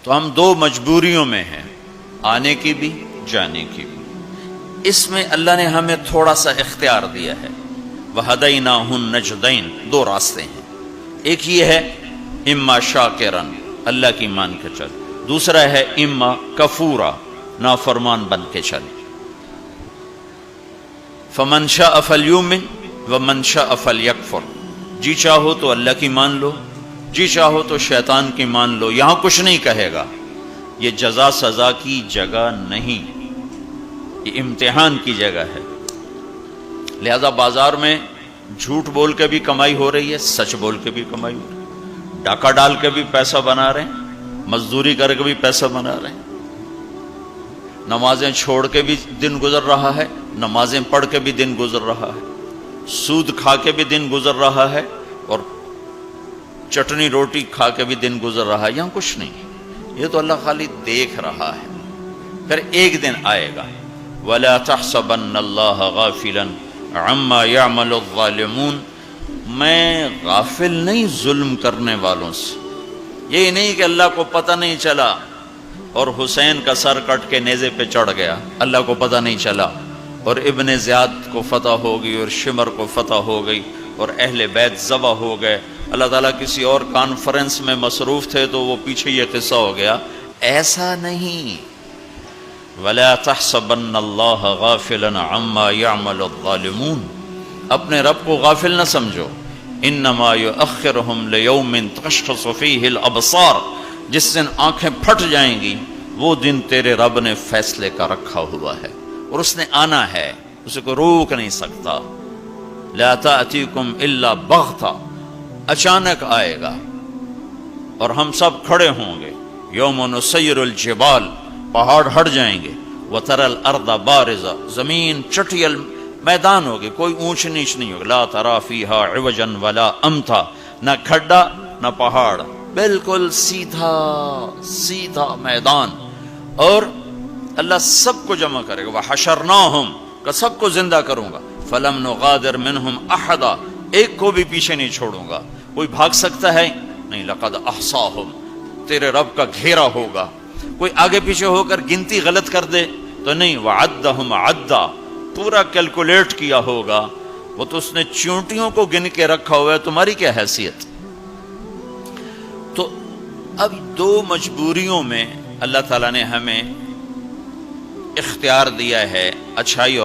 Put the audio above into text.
تو ہم دو مجبوریوں میں ہیں، آنے کی بھی جانے کی بھی۔ اس میں اللہ نے ہمیں تھوڑا سا اختیار دیا ہے، وَهَدَيْنَاهُ النَّجْدَيْنِ، دو راستے ہیں۔ ایک یہ ہے اما شاکرن، اللہ کی مان کے چل، دوسرا ہے اما کفورا، نافرمان بن کے چل۔ فَمَنْ شَاءَ فَلْيُؤْمِنْ وَمَنْ شَاءَ فَلْيَكْفُرْ، جی چاہو تو اللہ کی مان لو، جی چاہو تو شیطان کی مان لو۔ یہاں کچھ نہیں کہے گا، یہ جزا سزا کی جگہ نہیں، یہ امتحان کی جگہ ہے۔ لہذا بازار میں جھوٹ بول کے بھی کمائی ہو رہی ہے، سچ بول کے بھی کمائی ہو رہی ہے، ڈاکہ ڈال کے بھی پیسہ بنا رہے ہیں، مزدوری کر کے بھی پیسہ بنا رہے ہیں، نمازیں چھوڑ کے بھی دن گزر رہا ہے، نمازیں پڑھ کے بھی دن گزر رہا ہے، سود کھا کے بھی دن گزر رہا ہے، اور چٹنی روٹی کھا کے بھی دن گزر رہا ہے۔ یہاں کچھ نہیں، یہ تو اللہ خالی دیکھ رہا ہے۔ پھر ایک دن آئے گا، وَلَا تَحْسَبَنَّ اللَّهَ غَافِلًا عَمَّا يَعْمَلُ الظَّالِمُونَ، میں غافل نہیں ظلم کرنے والوں سے۔ یہ نہیں کہ اللہ کو پتہ نہیں چلا اور حسین کا سر کٹ کے نیزے پہ چڑھ گیا، اللہ کو پتہ نہیں چلا، اور ابن زیاد کو فتح ہو گئی اور شمر کو فتح ہو گئی اور اہل بیت ذبح ہو گئے، اللہ تعالیٰ کسی اور کانفرنس میں مصروف تھے تو وہ پیچھے یہ قصہ ہو گیا۔ ایسا نہیں، وَلَا تَحْسَبَنَّ اللَّهَ غَافِلًا عَمَّا يَعْمَلُ الظَّالِمُونَ، اپنے رب کو غافل نہ سمجھو، إِنَّمَا يُؤَخِّرُهُمْ لِيَوْمٍ تَشْخَصُ فِيهِ الْأَبْصَارُ، جس دن آنکھیں پھٹ جائیں گی وہ دن تیرے رب نے فیصلے کا رکھا ہوا ہے، اور اس نے آنا ہے، اسے کوئی روک نہیں سکتا۔ لَا تَأْتِيكُمْ إِلَّا بَغْتَةً، اچانک آئے گا، اور ہم سب کھڑے ہوں گے۔ یوم نسیر الجبال، پہاڑ ہٹ جائیں گے، وَتَرَى الْأَرْضَ بَارِزَةً، زمین چٹیل میدان ہوگی، کوئی اونچ نیچ نہیں ہوگی، لَا تَرَى فِيهَا عِوَجًا وَلَا أَمْتًا، نہ کھڈا نہ پہاڑ، بالکل سیدھا سیدھا میدان، اور اللہ سب کو جمع کرے گا۔ وَحَشَرْنَاهُمْ، کہ سب کو زندہ کروں گا، فَلَمْ نُغَادِرْ مِنْهُمْ أَحَدًا، ایک کو بھی پیچھے نہیں چھوڑوں گا، کوئی بھاگ سکتا ہے نہیں۔ لَقَدْ أَحْصَاهُمْ، تیرے رب کا گھیرا ہوگا، کوئی آگے پیچھے ہو کر گنتی غلط کر دے تو نہیں۔ وَعَدَّهُمْ عَدًّا، پورا کیلکولیٹ کیا ہوگا، وہ تو اس نے چونٹیوں کو گن کے رکھا ہوا ہے، تمہاری کیا حیثیت۔ تو اب دو مجبوریوں میں اللہ تعالیٰ نے ہمیں اختیار دیا ہے، اچھائی